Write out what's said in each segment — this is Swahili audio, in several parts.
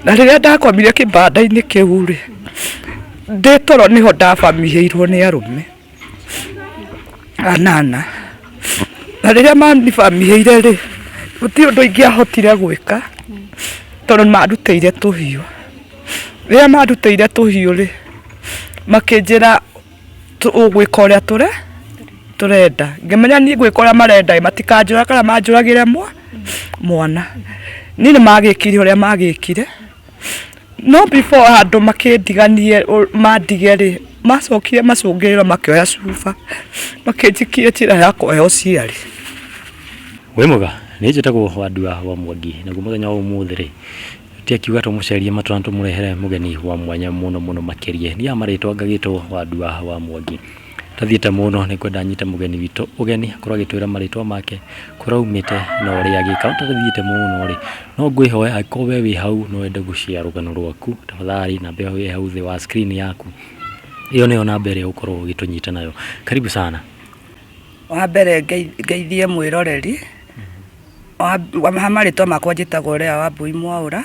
Na riria ndakomire kibanda-ini kiu ri nditoro niho ndabamiheirwo ni arume anana. Na riria manibamiheire ri guti undu ingiahotire gwika tondu marutire tuhiu. Riria marutire tuhiu ri makinjira ugwika uria turenda. Ngimenya ni gwika uria marenda matikanjura kana manjuragire mwana. Ni magikire uria magikire. No before andu makindiganie mandige ri macokire macungirira makioya cuba makinjikia njira ya kuhe uciari. We muga ni njitagwo Wandua wa Mwangi na muthenya wa umuthi ri tiakiuga tumucerie matwana tumurehere mugeni wa mwanya muno makirie ni amaritwa ngagitwo Wandua wa Mwangi. Tathiite muno ni kwenda nyite mugeni witu ugeni akorwo agitwira maritwa make kuraumite na uria agika. Tathiite muno ri no ngwihoya akorwo we wi hau no wende gushare rugano rwaku tafadhali na mbe wi hau the wa screen yaku iyo niyo namba ĩrĩa ukorwo ugitunyita nayo. Karibu sana. Wa mbere ngeithie mwiroreri wa maritwa makwa njitagwo Lea Wambui Mwaura.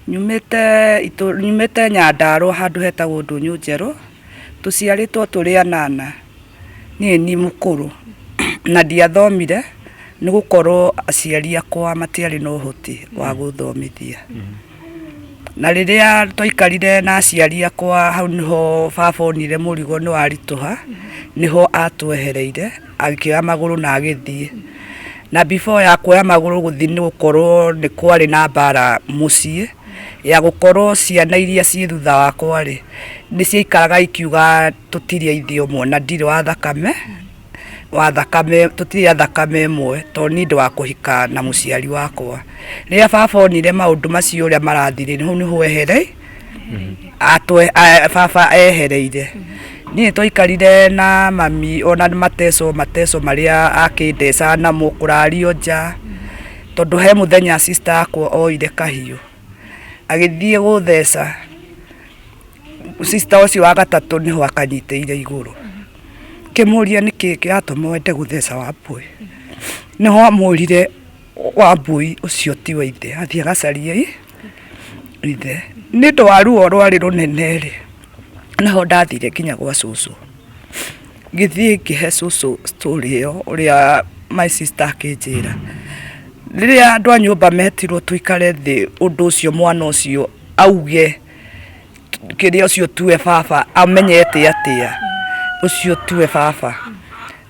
Nyumite Nyandarua handu hetagwo Ndunyu Njeru. Tuciaritwo turi anana. Ni mukuru na ndiathomire ni gukorwo aciari akwa matiari no hoti wa guthomithia. Na riria twikarire na aciari akwa hau niho baba onire murigo ni warituha niho atwehereire agikioya maguru na agithie. Na before ya kuoya maguru guthii ni gukorwo ni kwari na mbara mucii ya gukorwo ciana iria ci thutha wakwa ri ni ciikaraga ikiuga tutirie ithio mwana ndiri wa thakame tutirie thakame imwe to ni ndu wa kuhika na muciari wakwa. Riria baba onire maundu macio uria marathire niho ehere baba ehereire. Ni twikarire na mami ona mateso maria akindeca na mukurario nja tondu he muthenya sister akwa oire kahiu agithie gutheca. Sister ucio wa gatatu niho akanyiteire iguru. Kimuria niki kiratuma wende gutheca Wambui. Niho amurire Wambui ucio ti wa ithe athie gacarie ithe. Ni ndu wa ruo rwari runene ri naho ndathire nginya gwa cucu. Ngithie ngihe cucu story iyo uria my sister akinjira. Riria andu a nyumba metirwo tuikare thi undu ucio mwana ucio auge kiria ucio tuwe baba amenyete atia ucio tuwe baba.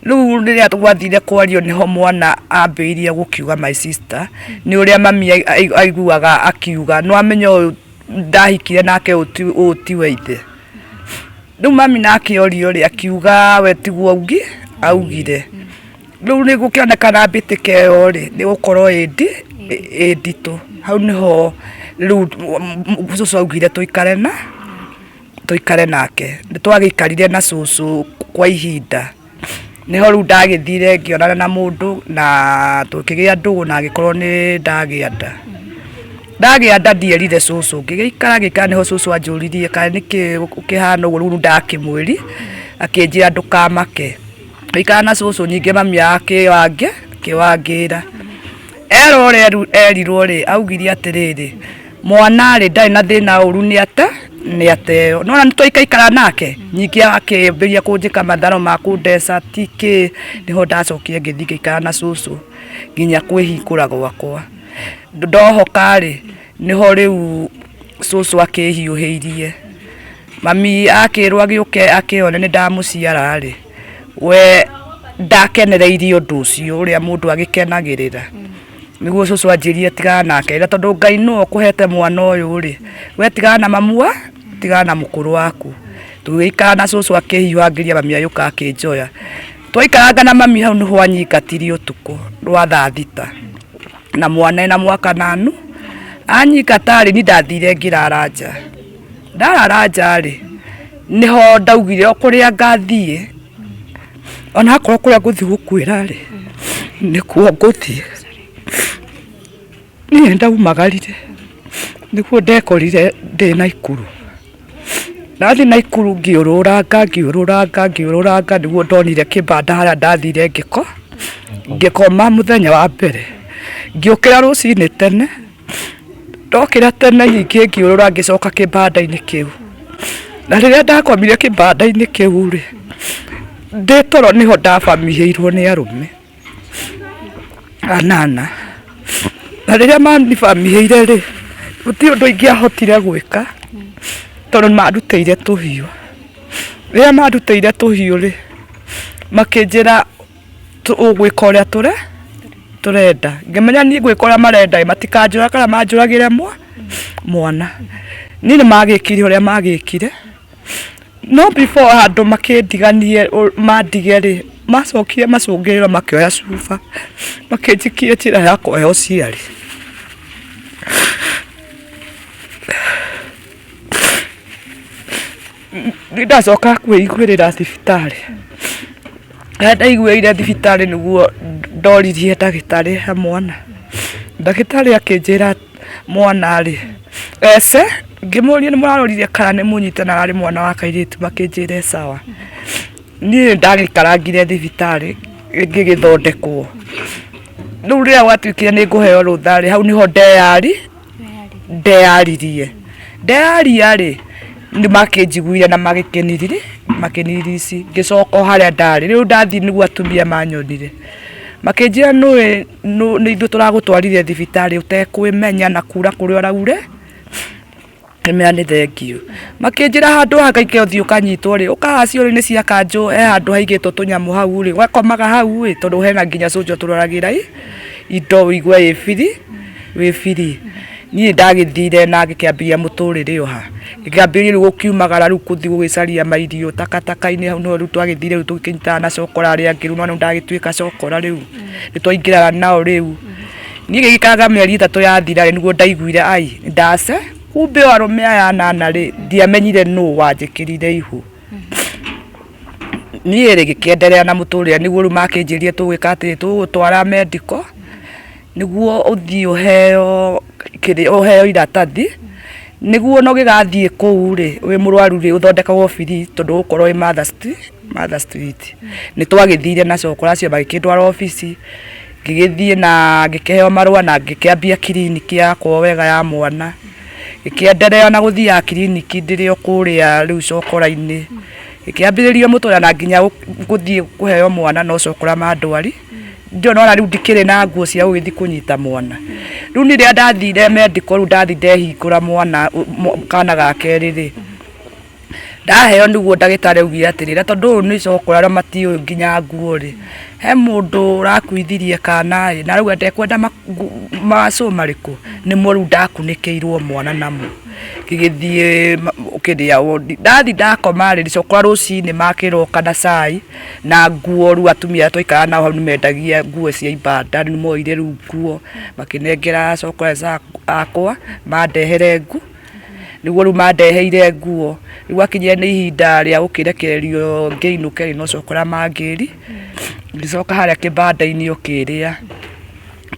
Riu riria twathire kwario niho mwana ambiirie gukiuga my sister ni uria mami aiguaga akiuga no amenya uyu ndahikire nake utiwe ithe. Riu mami nake orio ri akiuga we tiguo augire. Riu ni gukionekana mbitike yo ri ni gukorwo editu hau niho riu cucu augire tuikare nake. Twagikarire na cucu kwa ihinda niho riu ndagithire ngionana na mundu na tukigia ndugu na agikorwo ni ndagia nda ndierire cucu ngigikara niho cucu anjuririe kana niki ukihana uguo. Riu ndakimwiri akinjira ndukamake ikara na cucu nyingi mami akiwangira erirwo ri augire atiriri mwana ri ndari na thina uru ni ateo. Nona nitwaikaikara nake nyingi akimbiria kunjika matharo ma kundeca tiki niho ndacokire ngithii ngikara na cucu nginya kwihingura gwakwa. Ndohoka ri niho riu cucu akihiuhiirie. Mami akirwo agiuke akione ni ndamuciara ri we ndakenereirie undu ucio uria mundu agikenagirira. Niguo cucu anjirie tigana nake ira tondu Ngai no ukuhete mwana uyu ri we tigana na mamua tigana na mukuru waku. Tugiikara na cucu akihiuhangiria mami ayuka akinjoya. Twaikaranga na mami hau niho anyingatirie utuku rwa thaa thita na mwana ena mwaka nanu anyingatari ni ndathire ngirara nja. Ndarara nja ri niho ndaugire okuria ngathie ona akorwo kuria nguthi gukwira ri nikuo nguthie. Ni ndaumagarire niguo ndekorire ndi Naikuru. Ndathi Naikuru ngiururanga niguo ndonire kibanda haria ndathire ngikoma muthenya wa mbere. Ngiukira rucini tene ndokĩra tene nyingĩ ngĩũrũra ngĩcoka kĩbanda-inĩ kĩu, na rĩrĩa ndakomire kĩbanda-inĩ kĩu rĩ, ndĩ toro nĩho ndabamĩhĩirwo nĩ arũme anana, na rĩrĩa manibamĩhĩire rĩ, gũtirĩ ũndũ ingĩahotire gwĩka tondũ marutĩire tũhiũ. Rĩrĩa marutĩire tũhiũ rĩ, makĩnjĩra ũgwĩka ũrĩa tũrenda. Ngĩmenya niĩ gwĩka ũrĩa marenda matikanjũra kana manjũragĩre mwana. Niĩ nĩmagĩkire ũrĩa magĩkire, no before andũ makĩndiganie mandige rĩ, macokire macũngĩrĩro makĩoya cuba makĩnjikia njĩra ya kũheo ciarĩ. Ndacoka kwĩiguĩrĩra thibitarĩ. Rĩrĩa ndaiguĩrĩire thibitarĩ nĩguo ndoririe ndagĩtarĩ ha mwana. Ndagĩtarĩ akĩnjĩra mwana rĩ, ece ngĩmũria nĩ mũrarorire kana nĩ mũnyitana arĩ mwana wa kairĩtu, makĩnjĩra sawa. Niĩ ndagĩikarangire thibitarĩ ngĩgĩthondekwo. Rĩu rĩrĩa gwatuĩkire nĩ ngũheo rũtha rĩ, hau nĩho ndeyaririe. Ndeyaria rĩ, nĩ makĩnjiguire na makĩniririci ngĩcoka harĩa ndarĩ. Rĩu ndathiĩ nĩguo atumia manyonire, makĩnjĩra nĩ ithuĩ tũragũtwarire thibitarĩ ũtekwĩmenya na kura kũrĩa ũraure mena nĩ thengio. Makĩnjĩra handũ hakaike ũthiĩ ũkanyitwo rĩ, ũkahaha cioro-inĩ cia kanjũ, he handũ haigĩtwo tũnyamũ hau rĩ, wakomaga hau rĩ, tondũ hena nginya soldier tũroragĩra indo ũigue wĩ free. Niĩ ndagĩthire na ngĩkĩambĩrĩria mũtũrĩre ũha, ngĩkĩambĩrĩria rĩu gũkiumagara rĩu gũthiĩ gũgĩcaria mairio takataka-inĩ. Hau nĩho rĩu twagĩthire rĩu tũgĩkĩnyitana na cokora arĩa angĩ, rĩu no ndagĩtuĩka cokora rĩu nĩtwaingĩraga nao rĩu. Niĩ gĩgĩikaraga mĩeri 3 yathira rĩ, nĩguo ndaiguire ndace, kumbe arũme aya anana rĩ, ndiamenyire nũũ wanjĩkĩrire ihu. Niĩ rĩ ngĩkĩenderea na mũtũrĩre, nĩguo rĩu makĩnjĩrire tũgwĩka atĩrĩ, tũgũtwara medical nĩguo ũthiĩ ũheo iratathi, nĩguo no gĩgathiĩ kũu rĩ, wĩ mũrwaru rĩ, ũthondekagwo free tondũ ũgũkorwo wĩ Mother Street. Nĩ twagĩthire na cokora acio magĩkĩndwara obici, ngĩgĩthiĩ na ngĩkĩheo marũa na ngĩkĩambia kiriniki yakwa wega ya mwana. Ngĩkĩenderea na gũthiaga kiriniki ndĩrĩ o kũrĩa rĩu cokora-inĩ, ngĩkĩambĩrĩria mũtũrĩre na nginya gũthiĩ kũheo mwana no cokora mandwari. Ndĩrona rĩu ndikĩrĩ na nguo cia gũgĩthiĩ kũnyita mwana. Rĩu niĩ rĩrĩa ndathire medical rĩu ndathi ndehingũra mwana kana ga kerĩ rĩ, ndaheo nĩguo ndagĩtarĩ augire atĩrĩrĩ, tondũ ũyũ nĩ cokora arĩa matiũĩ nginya nguo rĩ, he mũndũ ũrakuithirie kana ĩ, na rĩu ndekwenda macũ marĩkũ, nĩmo rĩu ndakunĩkĩirwo mwana namo. Ngĩgĩthiĩ ũkĩrĩa ndathi ndakoma rĩ, cokora rũcinĩ makĩroka na cai na nguo. Rĩu atumia twaikara nao hau nĩmendagia nguo cia ibanda, nĩ moire rĩu nguo makĩnengera cokora akwa mandehere nĩguo rĩu mandeheire nguo. Rĩu akinyire nĩ ihinda rĩa gũkĩrekererio ngĩinũke rĩ, no cokora mangĩri, ngĩcoka harĩa kĩbanda-inĩ ũkĩrĩa,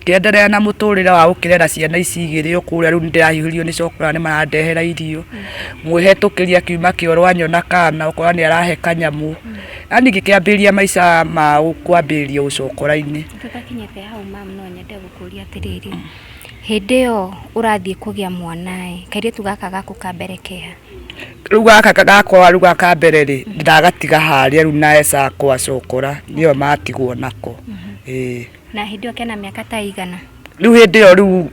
ngĩenderea na mũtũrĩre wa gũkĩrera ciana ici igĩrĩ o kũrĩa. Rĩu nĩndĩrahiũhĩrio nĩ cokora nĩ marandehera irio, mwĩhetũkĩria akiuma kĩoro anyona kana ũkora nĩ arahe kanyamũ. Yani ngĩkĩambĩrĩria maica ma kwambĩrĩria ũcokora-inĩ. Tũtakinyĩte hau mam, no nyende gũkũria atĩrĩrĩ, hĩndĩ ĩyo ũrathiĩ kũgĩa mwana kairĩtu gaka gaku ka mbere keha? Rĩu gaka gakwa rĩu gaka mbere rĩ, ndagatiga harĩa rĩu na eca kwa cokora nĩyo matigwo nako. Na hĩndĩ ĩyo kena mĩaka ta igana? Rĩu hĩndĩ ĩyo rĩu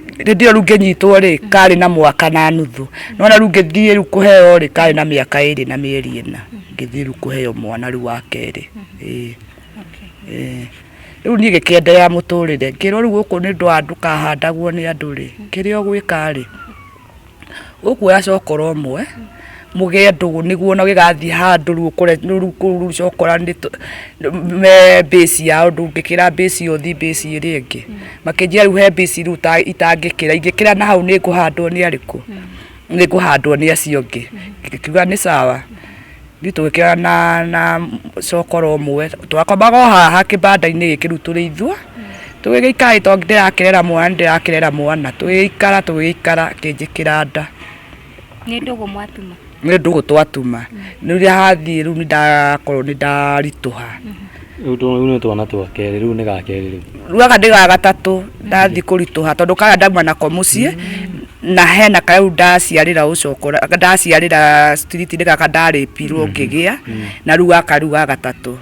ngĩnyitwo rĩ, karĩ na mwaka na nuthu. Nona rĩu ngĩthiĩ rĩu kũheo rĩ, karĩ na mĩaka 2 na mĩeri 4. Ngĩthiĩ rĩu kũheo mwana rĩu wa kerĩ. Rĩu niĩ gĩkĩenderea mũtũrĩre, ngĩrwo rĩu gũkũ nĩ ndũkahandagwo nĩ andũ rĩ, kĩrĩa ũgwĩka rĩ, ũkuoya cokora ũmwe mũgĩe ndũgũ, nĩguo no gĩgathiĩ handũ rĩu ũkore rĩu cokora me base yao, ndũngĩkĩra base ĩyo ũthiĩ base ĩrĩa ĩngĩ. Makĩnjĩra rĩu he base rĩu itangĩkĩra, ingĩkĩra na hau nĩ ngũhandwo nĩ arĩkũ? Nĩ ngũhandwo nĩ acio angĩ. Ngĩkiuga nĩ sawa. Rĩu tũgĩkĩra na cokora ũmwe, twakomaga o haha kĩbanda-inĩ gĩkĩ rĩu tũrĩ ithuĩ, tũgĩgĩikara tondũ ndĩrakĩrera mwana, tũgĩgĩikara akĩnjĩkĩra nda. Nĩ ndũgũ mwatuma? Nĩ ndũgũ twatuma. Rĩrĩa hathiĩ rĩu nĩndakorwo nĩndaritũha. Rĩu nĩ twana twa kerĩ, rĩu nĩ ga kerĩ rĩu? Rĩu gaka nĩ ga gatatũ ndathiĩ kũritũha, tondũ karĩa ndauma nako mũciĩ na hena kau ndaciarira ucokora ndaciarira street gaka ndaripirwo ngigia na ruga karuga gatatu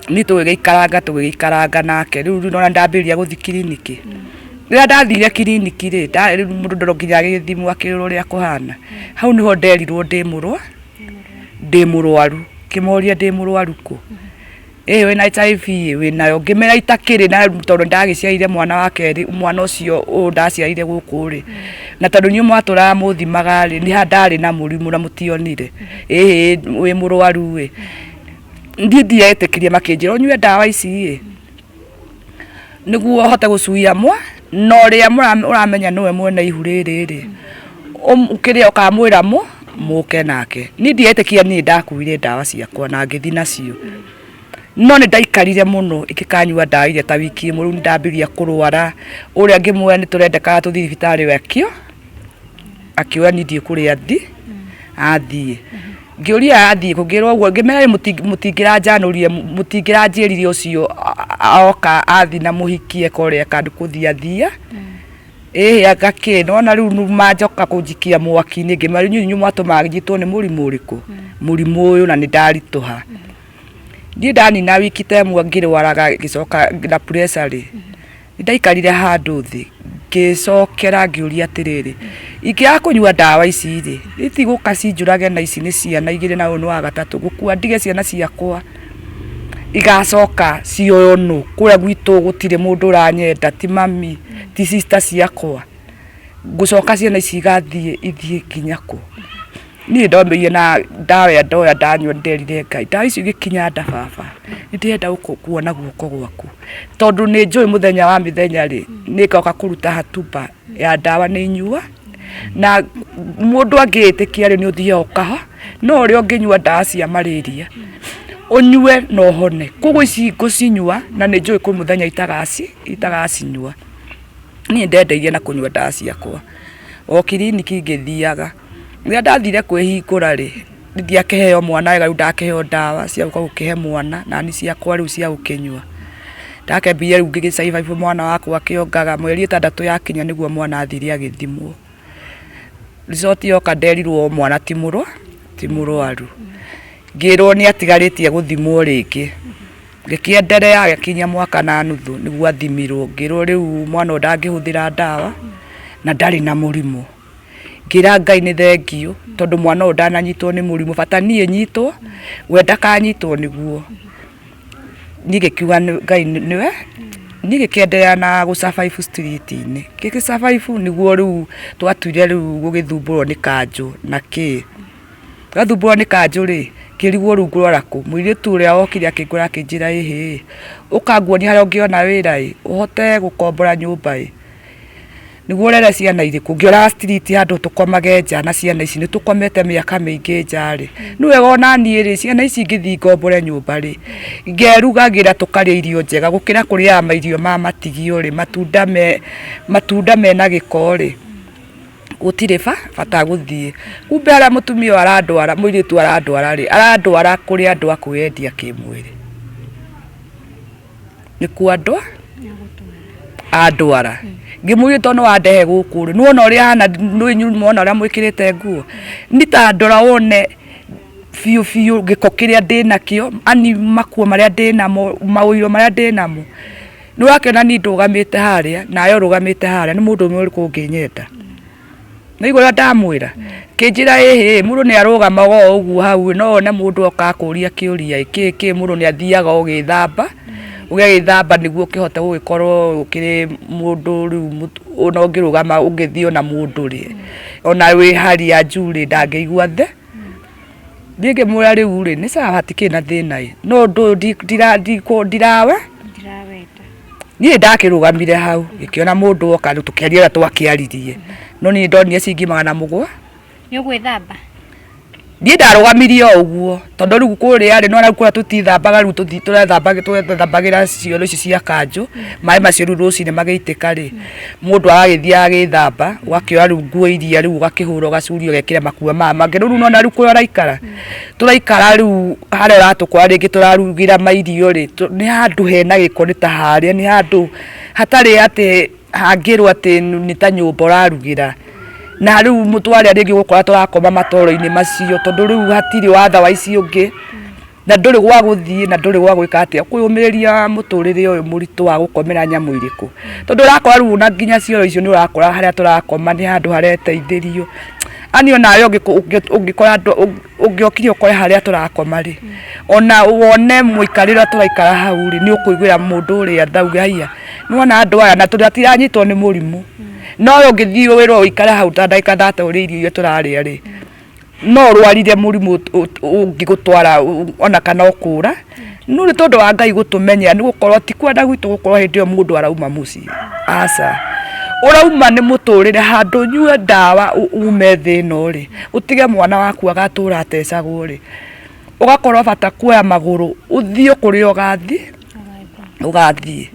ni tugiikaranga nake riu nona ndambiria guthi kiriniki rira ndathire kiriniki ri mundu ndorokinya githimu akirwo ria kuhana hau niho nderirwo ndi murwaru kimoria ndi murwaru ku wina HIV winayo ngimera itakiri na tondu ndagiciarire mwana wa keri mwana ucio ndaciarire guku ri na tondu nyu mwatura muthimaga ri ni handari na murimu na mutionire wi murwaru we ndietikirie makinjira unyue dawa ici niguo hote gucuia mwa no ria uramenya niwe mwena ihu riri ukiria ukamwira muke nake ni ndietikia ni ndakuire dawa ciakwa na ngithi nacio no ni ndaikarire muno ikikanyua dawa ile ta wiki imwe ndambiria kurwara uria ngimwe ni turendeka tuthi thibitari wekio akiwa ni ndie kuria athie ngiuria athie kugirwo guo ngimera mutingiranjanurie mutingiranjiririe ucio aoka athi na muhikie koria kandu kuthia agakino na riu majoka kunjikia mwaki-ini ngimera nyu mwatumaga njitwo ni murimu uriku murimu uyu na ni ndarituha ndi ndani na wiki temwe ngirwaraga gicoka na pressure ri ndaikarire handu thi ngicokera ngiuria atiriri ikia kunyua dawa ici ri itiguka cinjurage na ici ni ciana igire na unu wa gatatu gukua ndige ciana ciakwa igacoka ciono kuria gwitu gutire mundu uranyenda ti mami ti sister ciakwa gucoka ciana ici gathie ithie kinyako ni ndombeire na ndawa ndoya ndanyua nderire Ngai ndawa icio gikinya nda baba ndienda kuona guoko gwaku tondu ni njui muthenya wa mithenya ri ni ngoka kuruta hatuba ya ndawa ni nyua na mundu angitikia ri ni uthia ukaha no ri unginyua ndawa cia malaria unyue no hone koguo ici ngucinyua na ni njui ku muthenya itagacinyua ni ndendeirie na kunyua ndawa ciakwa o kiriniki ngithiaga rĩa ndathire kwihingura ri ndiakeheo mwana wega ndakeheo ndawa cia gukihe mwana na ni ciakwa riu cia gukinyua ndakembia riu ngigicaiva mwana wakwa akiongaga mweri 6 yakinya niguo mwana athire agithimwo resort yoka nderirwo mwana ti murwaru ngirwo ni atigaritie guthimwo ringi ngikienderea akinya mwaka na nuthu niguo athimirwo ngirwo riu mwana ndangihuthira ndawa na ndari na murimu ngira Ngai ni thengio tondu mwana ndananyitwo ni murimu bata nie nyitwo wenda kanyitwo niguo nigikiuga Ngai niwe nigikienderea na gusurvive street-ini survive niguo riu twatuire riu gugithumburwo ni kanju na gathumbũrwo ni kanju ri kirigwo rungu rwaraku mwiritu uria okire akingura akinjira ukanguonia haria ungiona wira uhote gukombora nyumba niguo rere ciana iriku ngiora street handu tukomage nja na ciana ici ni tukomete miaka mingi nja ri niwe wona nie ri ciana ici ngithi ngombore nyumba ri ngerugagira tukaria irio njega gukira kuria mairio ma matigio ri matunda mena giko ri gutire bata guthie kumbe ara mutumia arandwara muiritu arandwara ri arandwara kuri andu akwendia kimwiri ni ku andwara ngimwire tono wandehe guku ri nuona uria hana nyu muona uria mwikirite nguo ni ta ndora wone fiu giko kiria ndinakio ani makuo maria ndinamo mawiro maria ndinamo ni wakiona ni ndugamite haria nayo rugamite haria ni mundu umwe uriku nginyenda na igora ndamwira kinjira mundu ni arugamaga uguo hau no one mundu oka kuria kiuria iki mundu ni athiaga ugithamba ugithamba niguo kihote gugikorwo ukiri mundu riu ona ungirugama ungithio na mundu ri ona wi haria njuri ndangeigua the ndige mwira riu ri ni sawa hatikina thina no ndirawe ni ndakirugamire hau gikiona mundu oka tukiaria twakiaririe no ni ndonire cingi 700 ni ugwithamba ni ndarugamirie uguo tondu riu kuria ri no na kuria tutithambaga riu turethambagira cioro ici cia kanju mai macio riu rucine mageitika ri mundu agithia agithamba wakioya riu nguo iria riu gakihura gacurio gekire makua mange riu no na riu kuria raikara turaikara riu haria ratukwa ringi turarugira mairio ri ni handu hena giko ni ta haria ni handu hatari ati hangirwo ati ni ta nyumba urarugira na riu mutware ringi gukora turakoma matoro-ini macio tondu riu hatiri watha wa ici ungi na nduri gwa guthii na nduri gwa gwika atia kuyumiriria muturire uyu muritu wa gukomera nyamu iriku tondu urakora riu na nginya cioro icio ni urakora haria turakoma ni handu hareteithirio ani ona yo ungikora andu ungiokire ukore haria turakoma ri ona wone muikarira turaikara hau ri ni ukuiguira mundu uria thauga hia nuona andu aya na turatiranyitwo ni murimu no yo ngithii wiro ikara hau ta ndaika thate uri irio turaria ri no rwarire murimu ungigutwara ona kana ukura no ni tondu wa Ngai gutumenya ni gukorwo ti kwenda gwitu gukorwo hindi yo mundu arauma muci aca urauma ni muturire handu nyue ndawa ume thino ri utige mwana waku agatura atecagwo ri ugakorwo bata kuoya maguru uthio kuria ugathie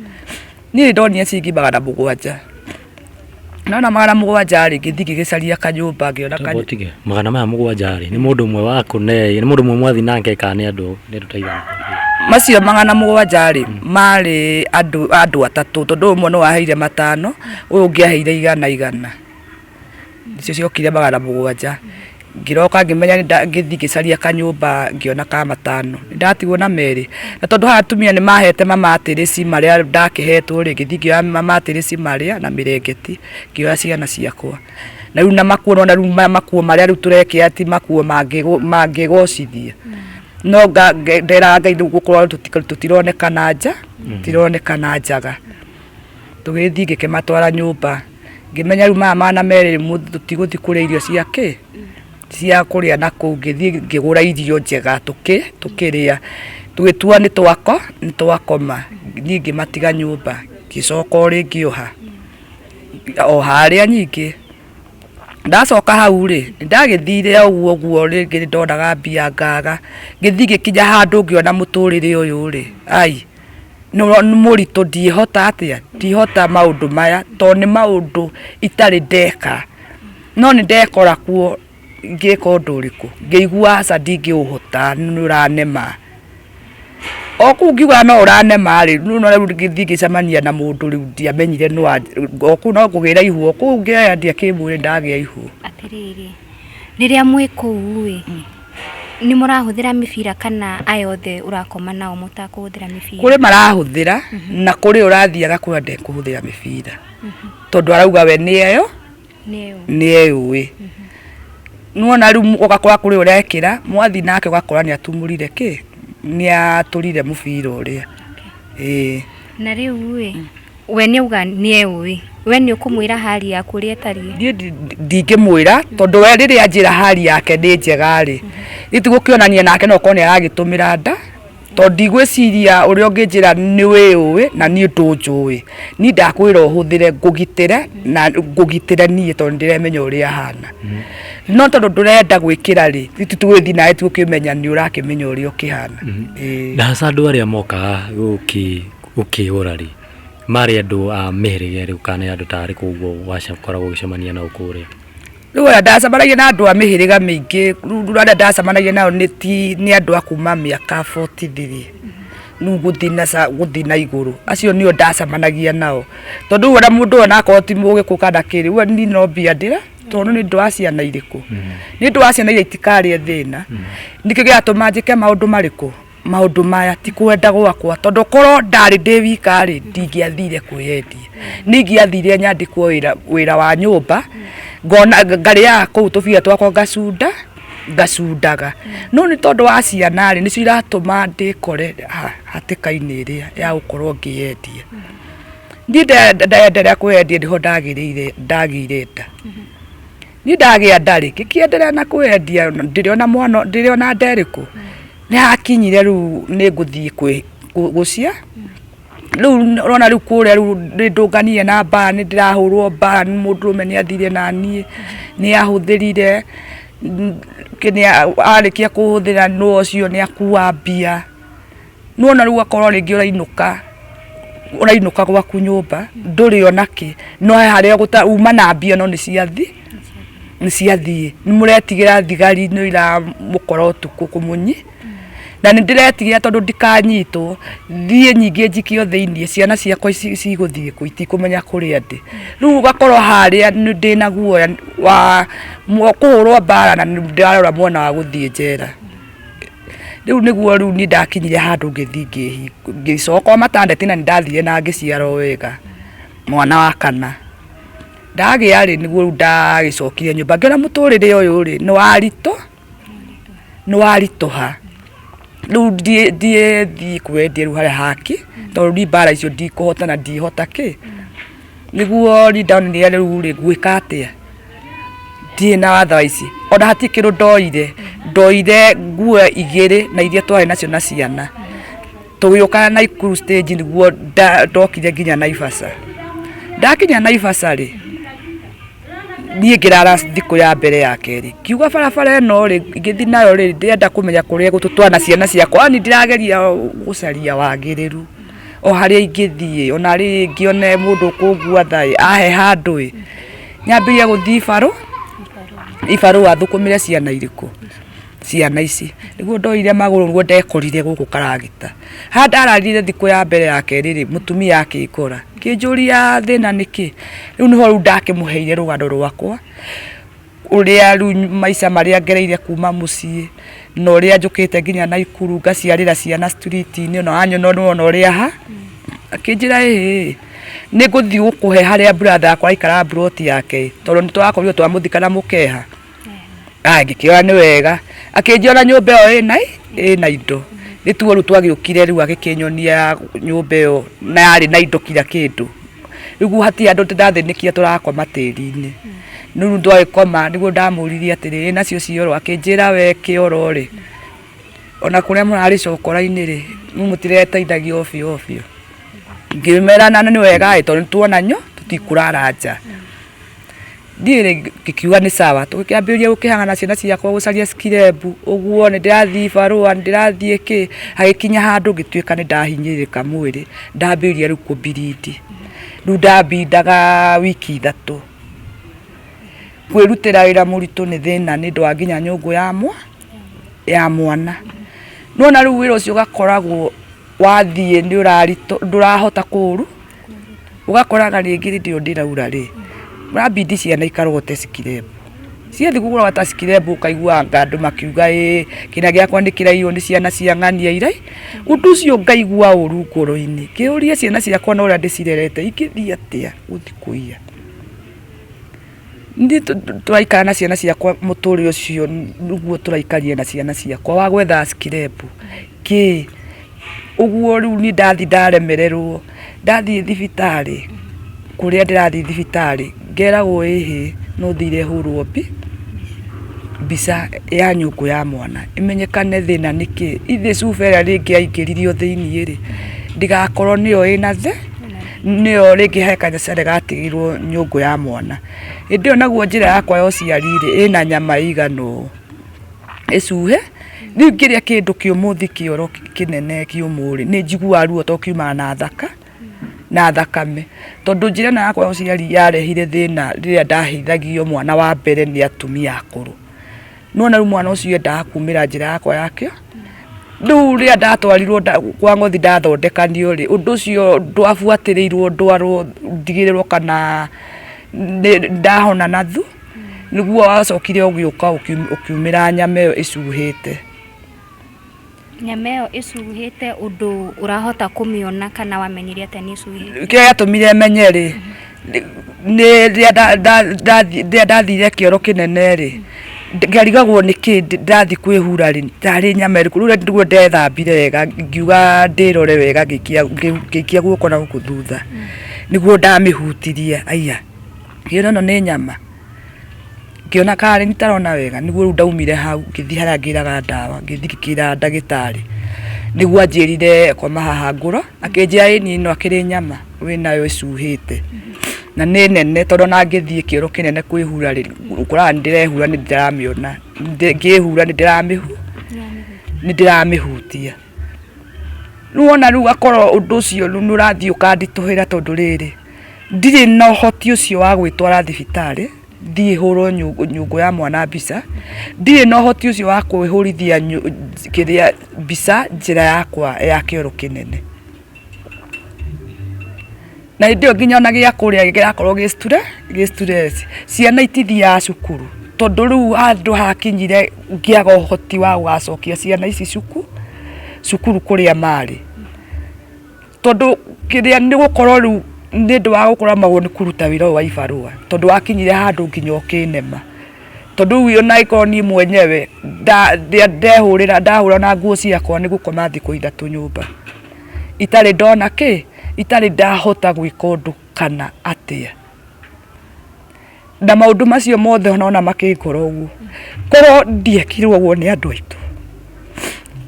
ni ndonie cingi 700 nona 700 ri ngithi gigicaria kanyumba ngiona kanyu magana maya 7 ni mundu mwe wako ne ni mundu mwe mwathi nake kana andu ni tutaigana macio 700 ri mari andu atatu tondu umwe no waheire 5 uyu ngiaheire 100 icio ciokire 700 ngiroka ngimenya ngithi gicaria kanyumba ngiona ka 5 ndatigwo na meri na tondu ha atumia ni mahete mamatirisi maria ndakihetwo ri ngithi ngioya mamatirisi maria na mirengeti ngioya ciana ciakwa na riu na makuo na riu makuo maria riu tureke ati makuo mangigocithia no ndera Ngai gukorwo tutironekana nja tironekana njaga tugithi ngikimatwara nyumba ngimenya riu mama na meri tutiguthi kuria irio ciake cia kuria na ku ngithi ngigura irio njega tukiria tugitua ni twakoma nyingi matiga nyumba gicoka uri ngioha o haria nyingi ndacoka hau ri ndagithire uguo ringi ndonaga mbia ngaga ngithi gikinya handu ngiona muturire uyu ri ai no muritu ndihota atia ndihota maundu maya to ni maundu itari ndeka no ni ndekora kuo ngika undu uriku ngeigua aca ndingiuhota nuranema oku ngiuga no uranema ri no ngithi ngicemania na mundu riu ndiamenyire no oku no kugira ihu oku ngia ndia kimwire ndagia ihu atiriri riria mwi kuu ni murahuthira mibira kana ayothe urakoma nao mutakuhuthira mibira kuri marahuthira na kuri urathiaga kwende kuhuthira mibira tondu arauga we ni eyo nuona riu ugakora kuri urekira mwathi nake ugakora ni atumurire ni aturire mubira uria na riu we ni uga ni eyo we ni ukumwira hali yaku ri etari ndingimwira tondu we riria njira hali yake ni njega ri itigukionania nake no kone aragitumira nda to ndigwiciria uria unginjira ni we na ni ndunjui ni ndakwira uhuthire ngugitire na ngugitire nie tondu ndiremenya uria hana no tondu ndurenda gwikira ri titugithi nae tukimenya ni urakimenya uria ukihana na sandu aria moka ukihura ri mari andu a mihirige ri kana andu tari kuguo wacakoragwo gicemania na ukuria riu ndacemanagia na andu a mihiriga mingi riu arĩa ndacemanagia nao ni andu a kuma miaka 43 riu guthi na iguru acio nio ndacemanagia nao tondu ona mundu ona akorwo ti mugiku kana kiri we ni no mbia ndira tondu ni ndu wa ciana iriku ni ndu wa ciana iria itikarie thina nikio giatuma njike maundu mariku maundu maya ti kwenda gwakwa tondu korwo ndari ndi wika ri ndingiathire kwiyendia ningiathire nyandikwo wira wa nyumba ngona ngaria kuu tubia twakwa ngacundaga no ni tondu wa ciana ri nicio iratuma ndikore hatikaini iria ya gukorwo ngiyendia ni ndaenderea kwiyendia ndiho ndagire nda ni ndagia ndari gikienderea na kwiyendia ndiriona mwana ndiriona nderiku ni hakinyire riu ni nguthii gucia riu rona riu kuria riu ndunganie na ba ni ndirahurwo ba mundurume ni athire na nie ni ahuthirire kini arikia kuhuthira no ucio ni akua mbia nuona riu akorwo ringi urainuka gwaku nyumba nduri onaki no haria uma na mbia no ni ciathie ni muretigira thigari no ira mukora utuku kumunyi na ndiretigia tondu ndikanyitwo thie nyingi njikio thiini ciana ciakwa ciguthie ku itikumenya kuria ndi riu ugakorwo haria ndina guoya wa kuhurwo mbara na ndirarora mwana wa guthie njera riu niguo riu ni ndakinyire handu ngithii ngicoka matandeti na ndathire na ngiciarwo wega mwana wa kana ndagia ri niguo ndagicokire nyumba ngena muturire uyu ri ni waritoha riu thii kwendie riu haria haki tondu ni mbara icio ndikuhota na ndihota ki niguo ni ndaonire riu ri gwika atia ndie na watha ici ona hati kindu ndoire nguo igiri na iria twari nacio na ciana tugiuka Naikuru stage niguo ndokire nginya Naivasha ndakinya Naivasha ri niĩ ngĩrara thikũ ya mbere ya kerĩ kiuga barabara ĩno rĩ ngĩthi nayo rĩ ndĩrenda kũmenya kũrĩa gũtũtwara ciana ciakwa ni ndĩrageria gũcaria wagĩrĩru o harĩa ingĩthiĩ ona rĩ ngĩone mũndũ kũngua thaĩ ahe handũ nyambĩrĩria gũthiĩ ibarũ athũkũmĩre ciana irĩkũ ciana ici niguo ndoire magũrũ niguo ndekorire gũkũ Karagita ha ndararire thikũ ya mbere ya kerĩ rĩ mutumia akĩkora kĩnjũria thĩna nĩkĩ rĩu nĩho rĩu ndakĩmũheire rũgano rwakwa ũrĩa rĩu maica marĩa ngereire kuma mũciĩ na ũrĩa njũkĩte nginya Naikuru ngaciarĩra ciana street-inĩ ona anyona ũrĩa ha akĩnjĩra nĩ ngũthiĩ gũkũhe harĩa brother akwa aikara plot yake tondũ nĩtwakorirwo twamũthika na mũkeha ngĩkĩona nĩ wega akĩnjĩra nyũmba ĩyo ĩna indo nĩtuo rĩu twagĩũkire rĩu agĩkĩnyonia nyũmba ĩyo na yarĩ na indo kila kĩndũ rĩu hati andũ ndathĩnĩkia tũrakoma tĩri-inĩ rĩu twagĩkoma nĩguo ndamũririe atĩrĩ nacio cioro akĩnjĩra we kĩoro rĩ ona kũrĩa mũrarĩ cokora-inĩ rĩ mũtireteithagio ofio ngĩmera na nĩ wega tondũ nĩtuona nyo tũtikũrara nja ndiĩ ngĩkiuga nĩ sawa tũkĩambĩrĩria gũkĩhang'ana ciana ciakwa gũcaria skirebu ũguo nĩ ndĩrathiĩ barũa nĩ ndĩrathiĩ kĩ hagĩkinya handũ ngĩtuĩka nĩ ndahinyĩrĩrĩka mwĩrĩ ndambĩrĩria rĩu kũmbirindi rĩu ndambindaga wiki 3 kwĩrutĩra wĩra mũritũ nĩ thĩna nĩ ndwa nginya nyũngũ ya mwana nona rĩu wĩra ũcio ũgakoragwo wathiĩ nĩ ndũrahota kũũru ũgakoraga rĩngĩ ndio ndĩraura rĩ murabindi ciana ikarogote skirebu ciathi kugura ta skirebu kaigua ngandũ makiuga kina gĩakwa nĩ kĩraiywo nĩ ciana cia ng'ania irai ũndũ ũcio ngaigua ũru ngoro-inĩ kĩũria ciana ciakwa na ũrĩa ndĩcirerete ingĩthiĩ atĩa gũthiĩ kũiya ndi tũraikara na ciana ciakwa mũtũrĩ ũcio nĩguo tũraikaria na ciana ciakwa wa gwetha skirebu kĩ ũguo rĩu ni ndathi ndaremererwo ndathi thibitarĩ kũrĩa ndĩrathi thibitarĩ ngeragwo no thire hurwo mbica ya nyũngũ ya mwana imenyekane thĩna nĩkĩ ithe cuba ĩrĩa rĩngĩ aingĩririo thĩiniĩ rĩ ndigakorwo nĩyo ĩna the nĩyo rĩngĩ he kanyacare gatigirwo nyũngũ ya mwana hĩndĩ ĩyo naguo njĩra yakwa ya ũciari rĩ ĩna nyama igano ĩcuhe rĩu ngĩrĩa kĩndũ kĩũmũ kĩoro kĩnene kĩũmũ rĩ nĩ njiguaga ruo to kiuma na thakame tondu njira na yakwa ũciari yarehire thĩna rĩrĩa ndahithagio mwana wa mbere nĩ atumia akũrũ nona rĩu mwana ũcio endaga kumĩra njĩra yakwa yakĩo rĩu rĩrĩa ndatwarirwo kwa ng'othi ndathondekanio rĩ ũndũ ũcio ndwabuatĩrĩirwo ndwarwo ndigĩrĩrwo kana ndahona na thu nĩguo wacokire ũgĩũka ũkiumĩra nyama ĩyo ĩcuhĩte nyama ĩyo ĩcuhĩte ũndũ ũrahota kũmĩona kana wamenyire atĩ nĩ ĩcuhĩte kĩrĩa gĩatũmire menye rĩ nĩ rĩrĩa ndathire kĩoro kĩnene rĩ ngarigagwo nĩkĩ ndathi kwĩhura rĩ ndarĩ nyama ĩrĩkũ rĩu nĩguo ndethambire wega ngiuga ndĩrore wega ngĩikia guoko na gũkũ thutha nĩguo ndamĩhutirie aya ĩno nĩ nyama ngĩona karĩ nĩtarona wega nĩguo rĩu ndaumire hau ngĩthiĩ harĩa ngĩraga ndawa ngĩthiĩ ngĩkĩra ndagĩtarĩ nĩguo anjĩrire koma haha ngũro akĩnjĩra ĩni ĩno akĩrĩ nyama wĩnayo ĩcuhĩte na nĩ nene tondũ na ngĩthiĩ kĩoro kĩnene kwĩhura rĩ ũkoraga nĩndĩrehura nĩndĩramĩona ngĩhura nĩndĩramĩhutia rĩu ona rĩu akorwo ũndũ ũcio nĩ ũrathiĩ ũkanditũhĩra tondũ rĩrĩ ndirĩ na ũhoti ũcio wa gwĩtwara thibitarĩ thiĩ hũrwo nyũngũ ya mwana mbica, ndirĩ na ũhoti ũcio wa kwĩhũrithia kĩrĩa mbica njĩra yakwa ya kĩoro kĩnene. Na hĩndĩ ĩyo nginya ona gĩa kũrĩa gĩgakorwo gĩ stress. Ciana itithiaga cukuru tondũ rĩu handũ hakinyire ngĩaga ũhoti wa gũgacokia ciana ici cukuru kũrĩa marĩ. Tondũ kĩrĩa nĩ gũkorwo rĩu nĩ ũndũ wa gũkorwo magwo nĩ kũruta wĩra ũyũ wa ibarũa, tondũ wakinyire handũ nginya ũkĩnema. Tondũ rĩu ona ikorwo niĩ mwenyewe ndahũra na nguo ciakwa nĩ gũkoma thikũ 3 nyũmba, itarĩ ndona itarĩ ndahota gwĩka ũndũ kana atĩa. Na maũndũ macio mothe ona makĩkora ũguo, korwo ndiekirwo ũguo nĩ andũ aitũ,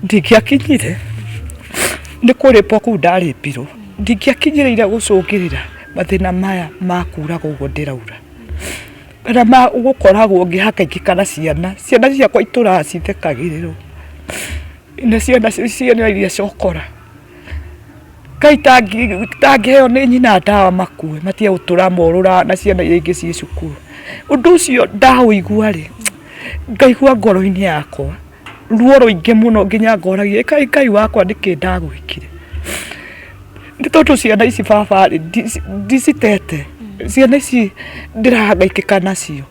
ndingĩakinyire nĩ kũrĩpwo kũu ndarĩpirwo, ndingĩakinyĩrĩire gũcũngĩrĩra mathĩna maya ma kuraga ũguo ndĩraura, kana ma gũkoragwo ngĩhakaingĩka ciana ciakwa itũraga cithekagĩrĩrwo, na ciana iria cokora Kai tangĩheo nĩ nyina ndawa makue matige gũtũra morũra na ciana iria ingĩ ciĩ cukuru. Ũndũ ũcio ndaũigua-rĩ, ngaigua ngoro-inĩ yakwa ruo rũingĩ mũno nginya ngoragia Ngai wakwa nĩkĩ ndagwĩkire. Nĩ tondũ ciana ici baba ndicitete, ciana ici ndĩrahangĩkĩka nacio,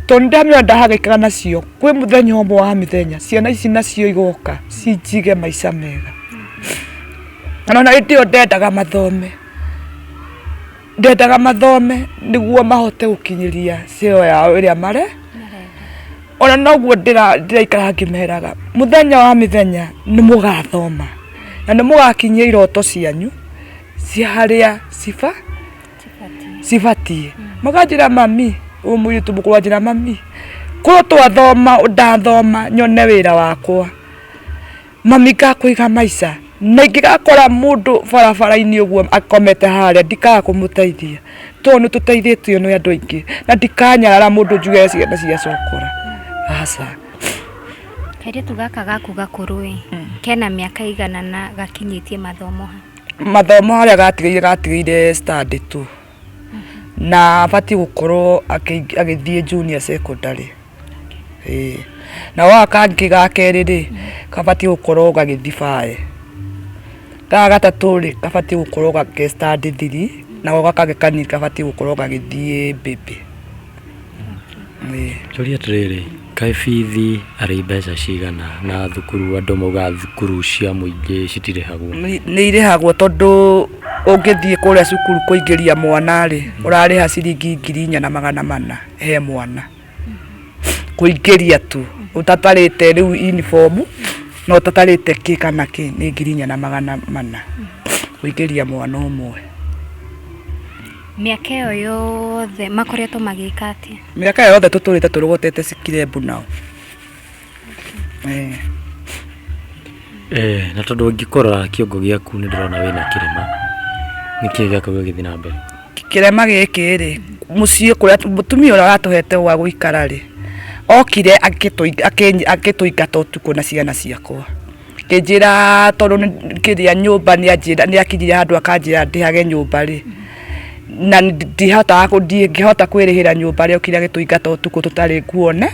tondũ ndamĩona ndahangĩkĩka nacio, kwĩ mũthenya ũmwe wa mĩthenya ciana ici nacio igoka cinjige maica mega. Ona hĩndĩ ĩyo ndendaga mathome nĩguo mahote gũkinyĩria cio yao ĩrĩa ona noguo ndĩraikara ngĩmeraga mũthenya wa mĩthenya nĩ mũgathoma na nĩ mũgakinyia iroto cianyu cia harĩa cibatiĩ. Makanjĩra mami, mũirĩtu mũkũrũ anjĩra mami, korwo twathoma ndathoma nyone wĩra wakwa, mami ngakũiga maica na ingĩgakora mũndũ barabara-inĩ ũguo akomete harĩa ndikaga kũmũteithia, tondũ nĩ tũteithĩtio nĩ andũ aingĩ na ndikanyarara mũndũ njuge ciana ciacokora. Aca. Kairĩtu gaka gaku gakũrũ-ĩ, kena mĩaka igana na gakinyĩtie mathomo ha? Mathomo harĩa gatigĩire standard 2 na bati gũkorwo agĩthiĩ junior secondary. Na waka ga kerĩ-rĩ kabati gũkorwo gagĩthiĩ bae. Ga gatatũ-rĩ kabati gũkorwo gagĩ standard 3 na gaka kanini kabati gũkorwo gagĩthiĩ baby. Tũria atĩrĩrĩ, kaĩ bithi arĩ mbeca cigana na thukuru andũ mauga thukuru cia mũingĩ citirĩhagwo? Nĩ irĩhagwo tondũ ũngĩthiĩ kũrĩa cukuru kũingĩria mwana-rĩ ũrarĩha ciringi 4,400 he mwana kũingĩria tu, ũtatarĩte rĩu uniform no ũtatarĩte kĩ kana kĩ nĩ 4,400 kũingĩria mwana ũmwe. Mĩaka ĩyo yothe makoretwo magĩka atĩa? Mĩaka ĩyo yothe tũtũrĩte tũrogotete cikirembu nao. Na tondũ ũngĩkora kĩongo gĩaku nĩ ndĩrona wĩna kĩrema, nĩkĩĩ gĩakorwo gĩthiĩ na mbere? Kĩrema gĩkĩ-rĩ, mũciĩ kũrĩa mũtumia ũrĩa watũhete gwa gũikara-rĩ okire akĩtũingata ũtukũ na ciana ciakwa, kĩnjĩra tondũ kĩrĩa nyũmba nĩ akinyire handũ akanjĩra ndĩhage nyũmba-rĩ, na ndingĩhota kwĩrĩhĩra nyũmba rĩo kĩrĩa gĩtũingata ũtukũ tũtarĩ nguone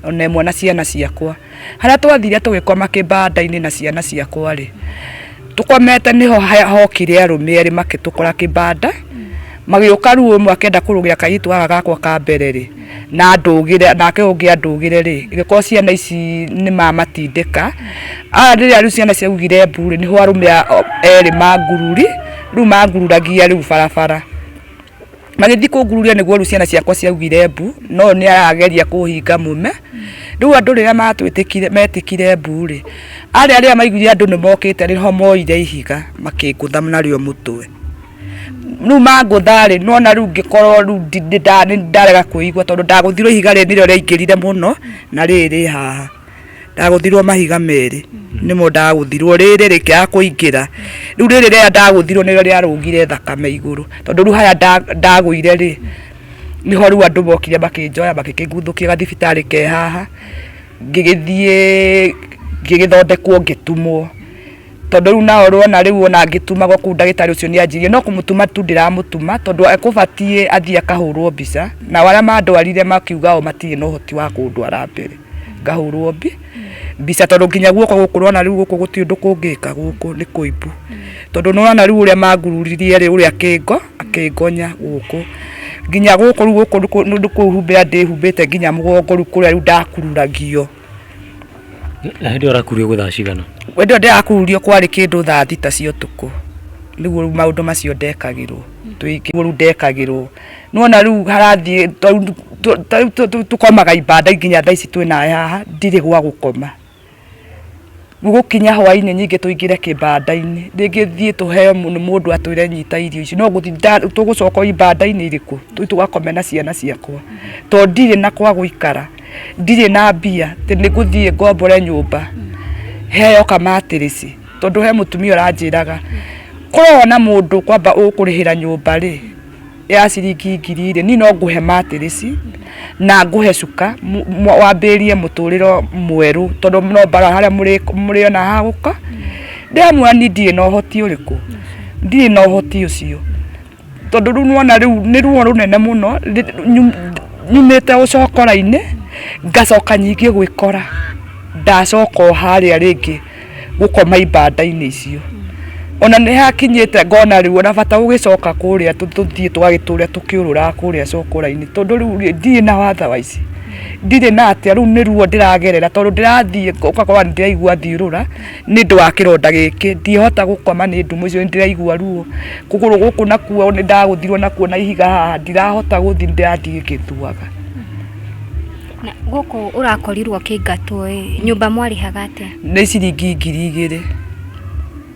ona ĩmwe na ciana ciakwa. Harĩa twathire tũgĩkoma kĩbanda-inĩ na ciana ciakwa-rĩ, tũkomete nĩho hokire arũme erĩ makĩtũkora kĩbanda, magĩũka rĩu ũmwe akĩenda kũrũgĩra kairĩtu gaka gakwa ka mbere-rĩ na ndũgĩre nake ũngĩ andũgĩre-rĩ, gĩkorwo ciana ici nĩ mamatindĩka. Rĩrĩa rĩu ciana ciaugire mbu-rĩ nĩho arũme erĩ mangururi rĩu mangururagia rĩu barabara, magĩthiĩ kũngururia nĩguo rĩu ciana ciakwa ciaugire mbu, no nĩ arageria kũhinga mume. Rĩu andũ rĩrĩa metĩkire mbu-rĩ, arĩa maiguire andũ nĩ mokĩte nĩho moire ihiga makĩngũtha narĩo mũtwe. Rĩu mangũtha-rĩ nona rĩu ngĩkorwo rĩu ndarega kwĩigua tondũ ndagũthirwo ihiga rĩrĩ nĩrĩo rĩaingĩrire mũno na rĩrĩ haha. Ndagũthirwo mahiga merĩ nĩmo ndagũthirwo, rĩrĩ rĩkĩaga kũingĩra. Rĩu rĩrĩ rĩrĩa ndagũthirwo nĩrĩo rĩarũgire thakame igũrũ, tondũ rĩu harĩa ndagũire-rĩ nĩho rĩu andũ mokire makĩnjoya makĩngũthũkia gathibitarĩ ke haha, ngĩgĩthiĩ ngĩgĩthondekwo ngĩtumwo. tondu riu nao rona riu ona ngitumagwo ku ndagitari ucio ni anjirie no kumutuma tu ndiramutuma tondu ekubatie athie akahurwo mbica na waria mandwarire makiuga o matire no hoti wa kundwara mbere ngahurwo mbica tondu nginya guoko gukurona riu guku guti undu kungika guku ni kuibu tondu nona riu uria magururirie ri uria akingonya guku nginya guku riu guku ndu kuhumbira ndihumbite nginya mugongo riu kuria riu ndakururagio na hindi orakurio guthaa cigana wendo ndirakururio kwari kindu thaa thita cia utuku niguo maundu macio ndekagirwo twiki riu ndekagirwo nona riu harathie tukomaga ibanda nginya thaa ici twina haha ndiri gwa gukoma gugukinya hwaini nyingi tuingire kibanda-ini ringithie tuheo mundu atwire nyita irio ici no guthi tugucoka ibanda-ini iriku tugakome na ciana ciakwa to ndire na kwa guikara ndire na mbia ni guthie ngombore nyumba heo kamatirisi tondu he mutumia uranjiraga kurona mundu kwamba ukurihira nyumba ri ya ciringi 2,000 ni no nguhe matirisi na nguhe cuka wambirie muturiro mweru tondu no bara haria muri ona haguka ndemwa ni ndire no hoti uriku ndire no hoti ucio tondu riu nona riu ni ruo runene muno nyumite ucokora-ini ngacoka nyingi gwikora ndacoka haria ringi gukoma ibanda-ini icio ona ni hakinyite ngona riu ona bata ugicoka kuria tuthie tugagituria tukiurura kuria cokora-ini tondu riu ndire na watha waici ndire na atia riu ni ruo ndiragerera tondu ndirathie ukakorwa ndiraigua thiurura ni ndu wa kironda giki ndihota gukoma ni ndumu icio ndiraigua ruo kuguru guku nakuo ni ndaguthirwo nakuo na ihiga haha ndirahota guthi ndirathie githuaga na guku urakorirwo kingatwo nyumba mwarihaga atia ni ciringi 2,000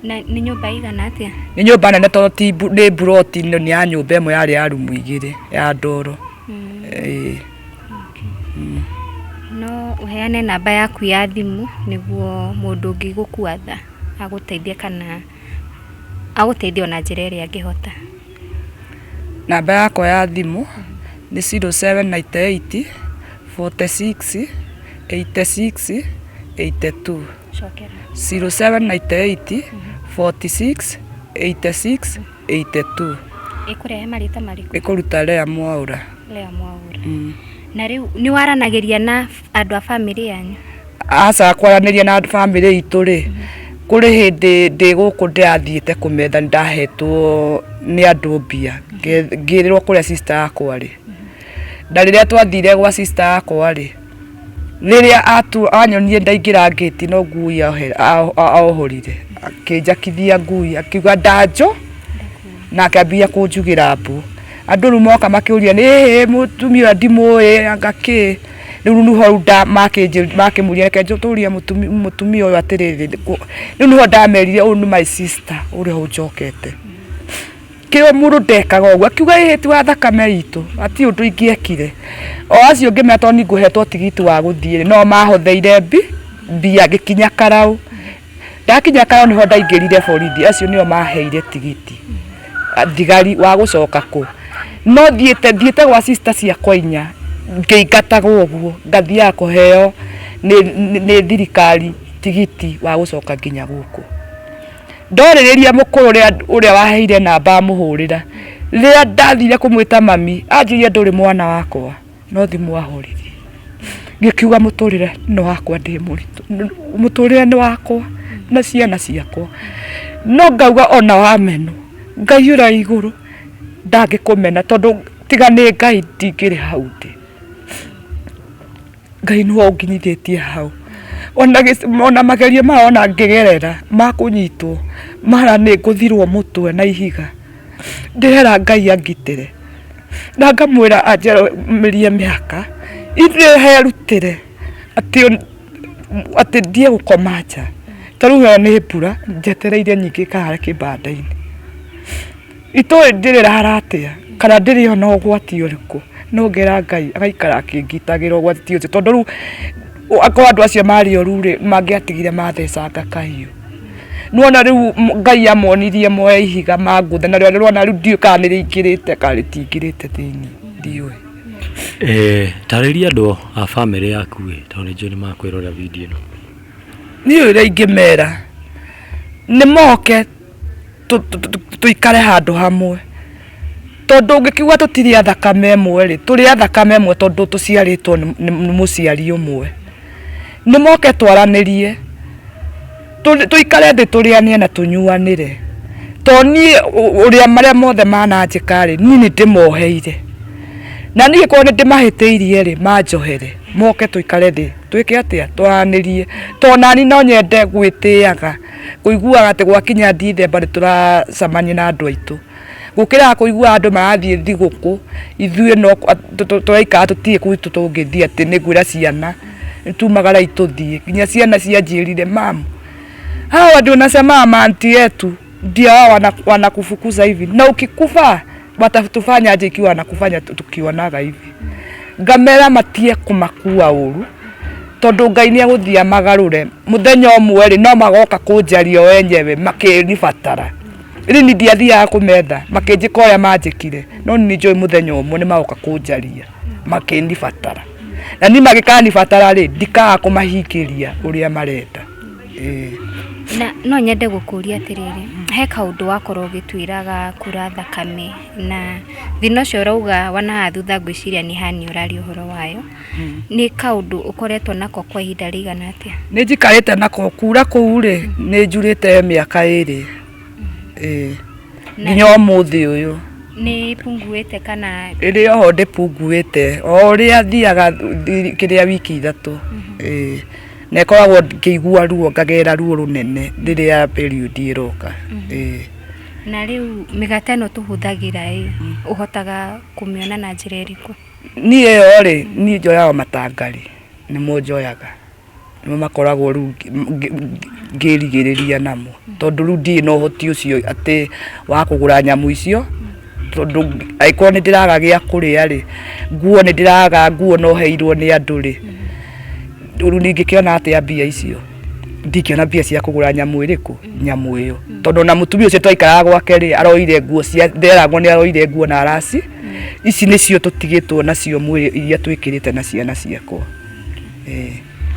na ni nyumba igana atia ni nyumba nene tondu ti ni buroti ni ya nyumba imwe yari ya rumu 2 ya ndoro no uheane namba yaku ya thimu niguo mundu ungi gukuatha aguteithie kana aguteithie ona njira iria angihota namba yakwa ya thimu ni 0798 46 86 82 shokera 0798 46 86 82 ikurehe marita mariku ikuruta Lea Mwaura na riu ni waranagiria na andu a family yanyu aca kwaraniria na family itu ri kuri hindi ndi guku ndiathiite kumetha ndahetwo ni andu mbia ngirirwo kuria sister yakwa ri na riria twathire gwa sister yakwa ri riria anyonie ndaingira gate no ngui ahohorire akinjakithia ngui akiuga ndanjo na akambia kunjugira mbu andu riu moka makiuria ni mutumia ndimui ngaki riu nuho nda makimuria kenjo turia mutumia uyu atiriri riu nuho ndamerire uyu ni my sister uri ho njokete kio muru ndekaga uguo akiuga ihiti wa thakame itu ati undu ingiekire o acio ngimeta ni nguhetwo tigiti wa guthie no mahotheire mbia gikinya karau ndakinya karau niho ndaingirire borithi acio nio maheire tigiti thigari wa gucoka ku no thiete gwa sister ciakwa inya ngeigatagwo uguo ngathia kuheo ni thirikari tigiti wa gucoka nginya guku ndoririria mukuru uria waheire namba muhurira riria ndathire kumwita mami anjirie nduri mwana wakwa no thimu wahuririe ngikiuga muturire no wakwa ndi muritu muturire ni wakwa na ciana ciakwa no ngauga ona wameno ngaiura iguru ndagikumena tondu tiga ni Ngai ndingiri hau ndi Ngai no nginyithĩtie hau ona magerio mao ona ngigerera makunyitwo mara ni nguthirwo mutwe na ihiga ndihera Ngai angitire na ngamwira anjerumirie miaka ithe herutire ati ndie gukoma nja taruga ni mbura njetereire nyingi kahara kibanda-ini itoe ndirira haratia kana ndiri ona ugwati uriku no ngera Ngai agaikara akingitagira ugwati ucio tondu riu akwa andu acio mari orure mangiatigire mathecanga kahiu nuona riu Ngai amonirie moe ihiga manguthe na riu ruona riu ndio kana riingirite kana ritingirite thiini ndiwe tariria andu a family yaku tondu njoni makwirora video ino ni uri ingimera nĩ moke tuikare handu hamwe tondu ungikiuga tutiri a thakame ĩmwe ri turi a thakame ĩmwe tondu tuciaritwo nĩ mũciari ũmwe. Nĩ moke twaranirie tuikare thĩ tũrĩanie na tunyuanire toni uria maria mothe mananjĩka ri ni ndĩmoheire na niĩ korwo nĩ ndĩmahĩtĩirie ri manjohere moke tuikare thĩ twĩke atĩa twaranirie tonani no nyende gwĩtĩaga kuiguaga atĩ gwakinya Ndithemba nĩ tũracamania na andũ aitũ gukira kuigua andũ marathiĩ thigũkũ ithuĩ no tũraikara tũtirĩ kũu tũngĩthiĩ atĩ nĩ gwĩra ciana tumagara ituthie kinya ciana cianjĩrire mamu hawa ndio nasema manti yetu ndio wanakufukuza hivi na ukikufa watatufanya aje ikiwa wanakufanya tukionaga hivi. Ngamera matie kumakua uru tondu Ngai nĩ egũthia magarũre muthenya ũmwe ri no magoka kunjario wenyewe makĩnibatara ri ni ndiathiaga kũmetha makĩnjĩka ũrĩa manjĩkire no ni njũĩ muthenya ũmwe nĩ magoka kunjaria makĩnibatara na ni magĩkanibatara ri ndikaga kũmahingĩria ũrĩa marenda. Na no nyende gũkũria atĩrĩrĩ he kaũndũ wakorwo ũgĩtwĩraga kura thakame na thina ũcio ũrauga wanaha thutha ngwĩciria nĩ hani ũrari ũhoro wayo nĩ kaũndũ ũkoretwo nako kwa ihinda rĩigana atĩa? Nĩ njikarĩte nako kura kũu rĩ nĩ njurĩte mĩaka 2 nginya ũmũthĩ ũyũ nĩ punguĩte kana ĩrĩ oho ndĩpunguĩte o ũrĩa thiaga kĩrĩa wiki 3 na koragwo ngĩigua ruo ngagera ruo runene rĩrĩa period ĩroka. Na rĩu mĩgate ĩno tũhũthagĩra ũhotaga kũmĩona na njĩra ĩrĩkũ? Niĩ yo rĩ niĩ njoyaga matangari nĩmo njoyaga nĩmo makoragwo rĩu ngĩrigĩrĩria namo tondu rĩu ndirĩ na ũhoti ũcio atĩ wa kũgũra nyamũ icio tondu angĩkorwo nĩ ndĩraga gĩa kũrĩa rĩ nguo nĩ ndĩraga nguo no heirwo nĩ andũ rĩ rĩu ningĩkĩona atĩa mbia icio ndingĩona mbia cia kũgũra nyamũ ĩrĩkũ nyamũ ĩyo tondu na mũtumia ũcio twaikaraga gwake rĩ aroire nguo cia nderagwo nĩ aroire nguo na araci ici nĩcio tũtigĩtwo nacio mwĩrĩ iria twĩkĩrĩte na ciana ciakwa.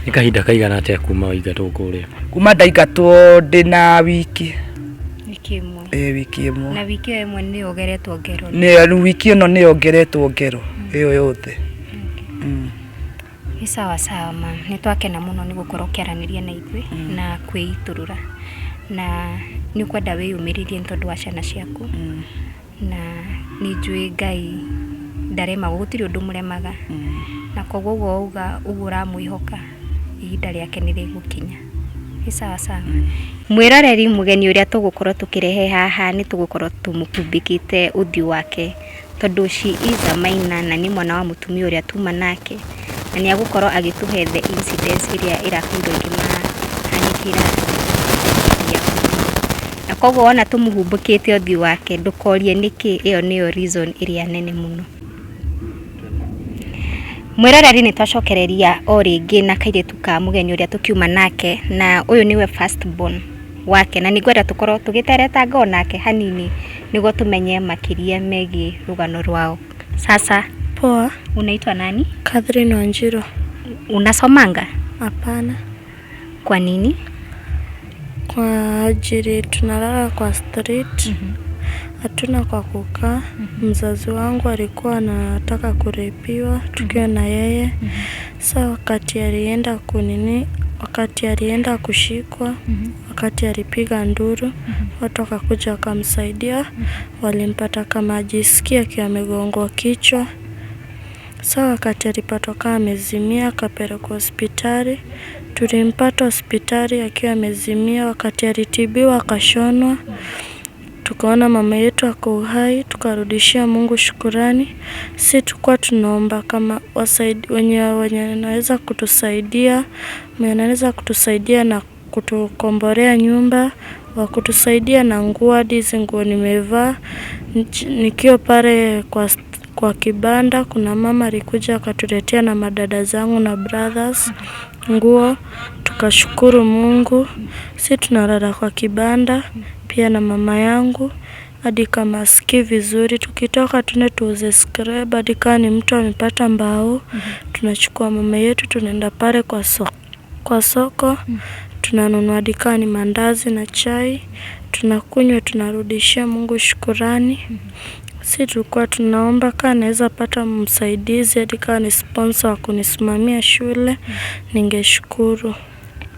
Nĩ kahinda kaigana atĩa kuma waingatwo kũrĩa? Kuma ndaingatwo ndĩna wiki ĩmwe. Wiki ĩmwe. Na wiki ĩmwe nĩ yongeretwo ngero? Nĩ wiki ĩno nĩ yongeretwo ngero ĩyo yothe. Ni sawa sawa ma nĩ twakena mũno nĩ gũkorwo kĩaranĩria na ithuĩ na kwĩitũrũra na nĩ kwenda wĩyũmĩrĩrie nĩ tondũ wa ciana ciaku na nĩ njũĩ Ngai ndaremagwo gũtirĩ ũndũ mũremaga na koguo ũguo uga ũguo ũramwĩhoka ihinda rĩake nĩ rĩgũkinya. Ni sawa sawa. Mwĩroreri mũgeni ũrĩa tũgũkorwo tũkĩrehe haha nĩ tũgũkorwo tũmũkumbĩkĩte ũthiũ wake tondu she is a minor na nĩ mwana wa mũtumia ũrĩa tuma nake na nĩ agũkorwo agĩtũhe the incidents iria irakorirwo ikĩmahanĩkĩra na koguo ona tũmũhumbũkĩte ũthiũ wake ndũkorie nĩkĩ ĩyo nĩyo reason ĩrĩa nene mũno. Mwĩroreri nĩ twacokereria o rĩngĩ na kairĩtu ka mũgeni ũrĩa tũkiuma nake na ũyũ nĩwe first born wake na nĩngwenda tũkorwo tũgĩteretanga onake hanini nĩguo tũmenye makĩria megiĩ rũgano rwao. Sasa poa, unaitwa nani? Catherine Wanjiru. Unasomanga? Hapana. Kwa nini? Kwa ajili tunalala kwa street. Hatuna kwa kukaa. Mzazi wangu alikuwa anataka kurepiwa tukiwa na yeye. Sasa wakati alienda kushikwa, wakati alipiga nduru, watu wakakuja wakamsaidia, walimpata kama ajisikia akiwa amegongwa kichwa. Sasa wakati alipatwa kama amezimia akapelekwa hospitali. Tulimpata hospitali akiwa amezimia, wakati alitibiwa akashonwa. Tukaona mama yetu ako uhai, tukarudishia Mungu shukurani. Sisi tulikuwa tunaomba kama wenye wanaweza kutusaidia, wanaweza kutusaidia na kutukomborea nyumba, wa kutusaidia na nguo, hadi hizi nguo nimevaa. Nikiwa pale kwa kibanda, kuna mama alikuja akatuletea na madada zangu na brothers nguo, tukashukuru Mungu. Sisi tunalala kwa kibanda pia na mama yangu hadi kama asikii vizuri, tukitoka tuende tuuze scrap, hadi kama ni mtu amepata mbao tunachukua mama yetu tunaenda pale kwa soko tunanunua dukani mandazi na chai, tunakunywa, tunarudishia Mungu shukurani. Si tulikuwa tunaomba kama naweza pata msaidizi hadi kama ni sponsor wa kunisimamia shule, ningeshukuru.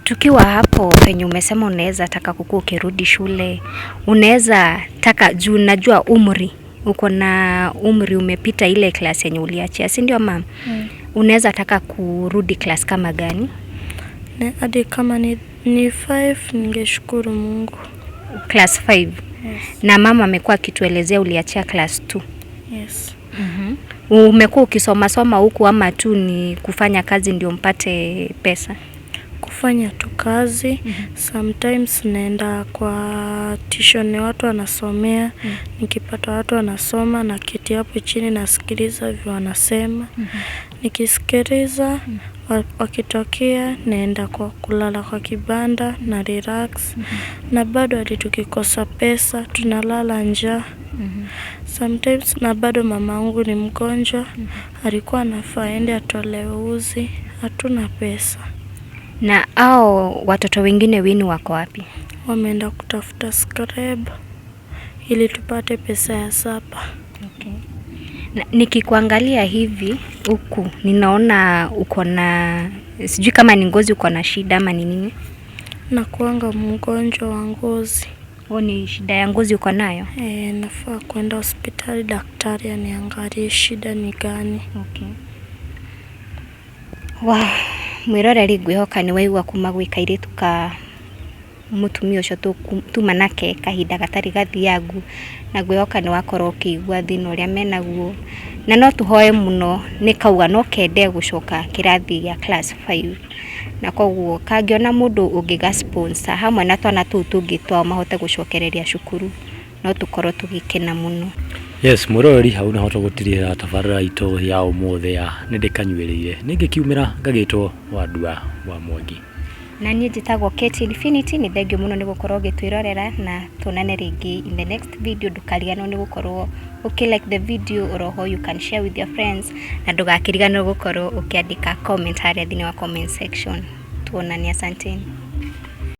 Tukiwa hapo penye umesema unaweza taka kukua ukirudi shule, unaweza taka juu najua umri, uko na umri umepita ile class yenye uliachia, si ndio mama? Unaweza taka kurudi class kama gani? Hadi kama ni 5 ningeshukuru Mungu. Class 5. Yes. Na mama amekuwa akituelezea uliachia class 2. Yes. Umekuwa ukisoma huku ama tu ni kufanya kazi ndio mpate pesa? Kufanya tu kazi. Sometimes naenda kwa tuition watu wanasomea. Nikipata watu wanasoma na kiti hapo chini nasikiliza vile wanasema. Nikisikiliza wakitokea naenda kwa kulala kwa kibanda na relax. Na bado hadi tukikosa pesa tunalala njaa. Sometimes na bado mamangu ni mgonjwa. Alikuwa anafaa aende atolewe uzi, hatuna pesa. Na watoto wengine wenu wako wapi? Wameenda kutafuta scrap ili tupate pesa ya sapa. Okay. Na nikikuangalia hivi huku ninaona uko na sijui kama ni ngozi uko na shida ama ni nini? Na kuanga mgonjwa wa ngozi. Ni shida ya ngozi uko nayo? Nafaa kwenda hospitali daktari aniangalie shida ni gani. Okay. Mwiroreri ngwihoka ni waigua kuma gwĩ kairĩtu ka mũtumia ũcio tuma nake kahinda gatarĩ gathiangu, na ngwihoka nĩ wakorwo ũkĩigua thĩna ũrĩa menaguo, na no tũhoe mũno nĩ kauga no kende gũcoka kĩrathi gĩa class 5, na koguo kangĩona mũndũ ũngĩga sponsor hamwe na twana tũu tũngĩ twao mahote gũcokereria cukuru, no tũkorwo tũgĩkena mũno. Yes, mwiroreri hau nĩ hoto gũtirĩra tabarĩra itũ ya ũmũthĩ ya nĩndĩkanyuĩrĩire nĩngĩkiumĩra ngagĩtwo Wandua wa Mwangi. Na niĩ njĩtagwo Kate Infinity. Nĩ thengio mũno nĩ gũkorwo ũgĩtwĩrorera, na tuonane rĩngĩ in the next video. Ndũkariganĩrwo nĩ gũkorwo like the video, or how you can share with your friends, na ndũgakĩriganĩrwo gũkorwo ũkĩandĩka comment harĩa thĩinĩ wa comment section. Tuonane, asanteni.